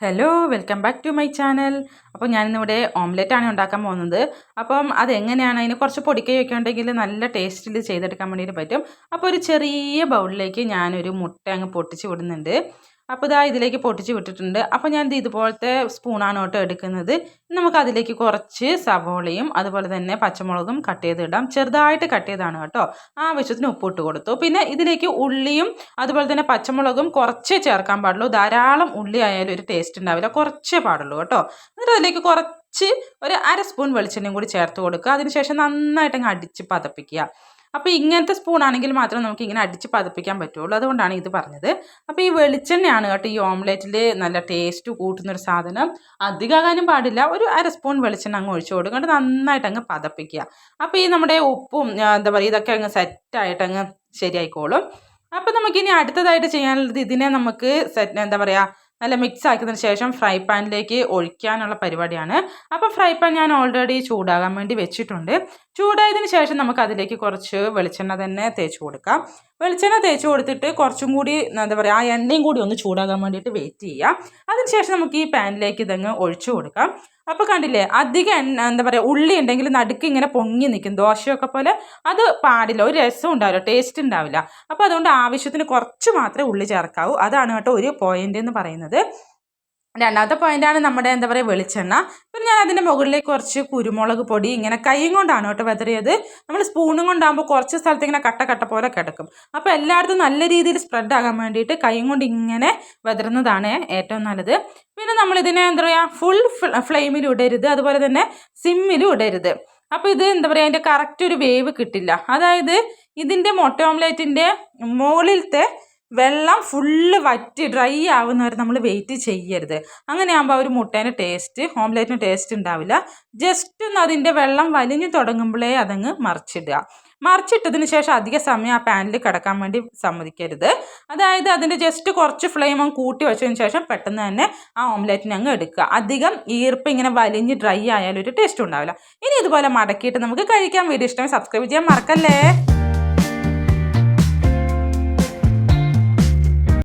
Hello welcome back to my channel. അപ്പോൾ ഞാനിന്നിവിടെ ഓംലെറ്റാണ് ഉണ്ടാക്കാൻ പോകുന്നത്. അപ്പം അതെങ്ങനെയാണ്, അതിന് കുറച്ച് പൊടിക്കൈയൊക്കെ ഉണ്ടെങ്കിൽ നല്ല ടേസ്റ്റിൽ ചെയ്തെടുക്കാൻ വേണ്ടിയിട്ട് പറ്റും. അപ്പോൾ ഒരു ചെറിയ ബൗളിലേക്ക് ഞാനൊരു മുട്ട അങ്ങ് പൊട്ടിച്ച് വിടുന്നുണ്ട്. അപ്പോൾ ഇതാ ഇതിലേക്ക് പൊട്ടിച്ച് വിട്ടിട്ടുണ്ട്. അപ്പോൾ ഞാനിത് ഇതുപോലത്തെ സ്പൂണാണ് കേട്ടോ എടുക്കുന്നത്. നമുക്ക് അതിലേക്ക് കുറച്ച് സവോളയും അതുപോലെ തന്നെ പച്ചമുളകും കട്ട് ചെയ്തിടാം. ചെറുതായിട്ട് കട്ട് ചെയ്താണ് കേട്ടോ. ആവശ്യത്തിന് ഉപ്പിട്ട് കൊടുത്തു. പിന്നെ ഇതിലേക്ക് ഉള്ളിയും അതുപോലെ തന്നെ പച്ചമുളകും കുറച്ചേ ചേർക്കാൻ പാടുള്ളൂ. ധാരാളം ഉള്ളി ആയാലും ഒരു ടേസ്റ്റ് ഉണ്ടാവില്ല, കുറച്ചേ പാടുള്ളൂ കേട്ടോ. എന്നിട്ട് അതിലേക്ക് കുറച്ച് ഒരു അര സ്പൂൺ വെളിച്ചെണ്ണയും കൂടി ചേർത്ത് കൊടുക്കുക. അതിനുശേഷം നന്നായിട്ട് അങ്ങ് അടിച്ച് പതപ്പിക്കുക. അപ്പോൾ ഇങ്ങനത്തെ സ്പൂൺ ആണെങ്കിൽ മാത്രം നമുക്ക് ഇങ്ങനെ അടിച്ച് പതപ്പിക്കാൻ പറ്റുള്ളൂ, അതുകൊണ്ടാണ് ഇത് പറഞ്ഞത്. അപ്പോൾ ഈ വെളിച്ചെണ്ണയാണ് കേട്ടോ ഈ ഓംലെറ്റിൽ നല്ല ടേസ്റ്റ് കൂട്ടുന്നൊരു സാധനം. അധികമാകാനും പാടില്ല, ഒരു അര സ്പൂൺ വെളിച്ചെണ്ണ അങ്ങ് ഒഴിച്ചു കൊടുക്കുക. എന്നിട്ട് നന്നായിട്ട് അങ്ങ് പതപ്പിക്കുക. അപ്പോൾ ഈ നമ്മുടെ ഉപ്പും എന്താ പറയുക ഇതൊക്കെ അങ്ങ് സെറ്റായിട്ട് അങ്ങ് ശരിയായിക്കോളും. അപ്പോൾ നമുക്കിനി അടുത്തതായിട്ട് ചെയ്യാനുള്ളത് ഇതിനെ നമുക്ക് എന്താ പറയുക നല്ല മിക്സ് ആക്കിയതിന് ശേഷം ഫ്രൈ പാനിലേക്ക് ഒഴിക്കാനുള്ള പരിപാടിയാണ്. അപ്പോൾ ഫ്രൈ പാൻ ഞാൻ ഓൾറെഡി ചൂടാകാൻ വേണ്ടി വെച്ചിട്ടുണ്ട്. ചൂടായതിന് ശേഷം നമുക്ക് അതിലേക്ക് കുറച്ച് വെളിച്ചെണ്ണ തന്നെ തേച്ച് കൊടുക്കാം. വെളിച്ചെണ്ണ തേച്ച് കൊടുത്തിട്ട് കുറച്ചും കൂടി എന്താ പറയുക ആ എണ്ണയും കൂടി ഒന്ന് ചൂടാകാൻ വേണ്ടിയിട്ട് വെയിറ്റ് ചെയ്യാം. അതിനുശേഷം നമുക്ക് ഈ പാനിലേക്ക് ഇതങ്ങ് ഒഴിച്ചു കൊടുക്കാം. അപ്പോൾ കണ്ടില്ലേ, അധികം എന്താ പറയുക ഉള്ളി ഉണ്ടെങ്കിൽ നടുക്ക് ഇങ്ങനെ പൊങ്ങി നിൽക്കും ദോശയൊക്കെ പോലെ. അത് പാടില്ല, ഒരു രസം ഉണ്ടാവില്ല, ടേസ്റ്റ് ഉണ്ടാവില്ല. അപ്പോൾ അതുകൊണ്ട് ആവശ്യത്തിന് കുറച്ച് മാത്രമേ ഉള്ളി ചേർക്കാവൂ. അതാണ് കേട്ടോ ഒരു പോയിന്റ് എന്ന് പറയുന്നത്. രണ്ടാമത്തെ പോയിന്റാണ് നമ്മുടെ എന്താ പറയുക വെളിച്ചെണ്ണ. പിന്നെ ഞാൻ അതിൻ്റെ മുകളിലേക്ക് കുറച്ച് കുരുമുളക് പൊടി ഇങ്ങനെ കൈയും കൊണ്ടാണ് കേട്ടോ വെതറിയത്. നമ്മൾ സ്പൂണും കൊണ്ടാകുമ്പോൾ കുറച്ച് സ്ഥലത്ത് ഇങ്ങനെ കട്ട കട്ട പോലെ കിടക്കും. അപ്പോൾ എല്ലായിടത്തും നല്ല രീതിയിൽ സ്പ്രെഡ് ആകാൻ വേണ്ടിയിട്ട് കൈയും കൊണ്ട് ഇങ്ങനെ വെതറുന്നതാണ് ഏറ്റവും നല്ലത്. പിന്നെ നമ്മളിതിനെ എന്താ പറയുക ഫുൾ ഫ്ലെയിമിലും ഇടരുത്, അതുപോലെ തന്നെ സിമ്മിലും ഇടരുത്. അപ്പോൾ ഇത് എന്താ പറയുക അതിൻ്റെ കറക്റ്റ് ഒരു വേവ് കിട്ടില്ല. അതായത് ഇതിൻ്റെ മുട്ട ഓംലെറ്റിൻ്റെ മുകളിലത്തെ വെള്ളം ഫുള്ള് വറ്റി ഡ്രൈ ആവുന്നവരെ നമ്മൾ വെയിറ്റ് ചെയ്യരുത്. അങ്ങനെ ആകുമ്പോൾ ഒരു മുട്ടേൻ്റെ ടേസ്റ്റ് ഓംലെറ്റിന് ടേസ്റ്റ് ഉണ്ടാവില്ല. ജസ്റ്റ് ഒന്ന് അതിൻ്റെ വെള്ളം വലിഞ്ഞു തുടങ്ങുമ്പോഴേ അതങ്ങ് മറിച്ചിടുക. മറിച്ചിട്ടതിന് ശേഷം അധിക സമയം ആ പാനിൽ കിടക്കാൻ വേണ്ടി സമ്മതിക്കരുത്. അതായത് അതിൻ്റെ ജസ്റ്റ് കുറച്ച് ഫ്ലെയിം അങ്ങ് കൂട്ടി വെച്ചതിന് ശേഷം പെട്ടെന്ന് തന്നെ ആ ഓംലെറ്റിനെ അങ്ങ് എടുക്കുക. അധികം ഈർപ്പം ഇങ്ങനെ വലിഞ്ഞ് ഡ്രൈ ആയാലും ഒരു ടേസ്റ്റ് ഉണ്ടാവില്ല. ഇനി ഇതുപോലെ മടക്കിയിട്ട് നമുക്ക് കഴിക്കാൻ. വീഡിയോ ഇഷ്ടമായി സബ്സ്ക്രൈബ് ചെയ്യാൻ മറക്കല്ലേ.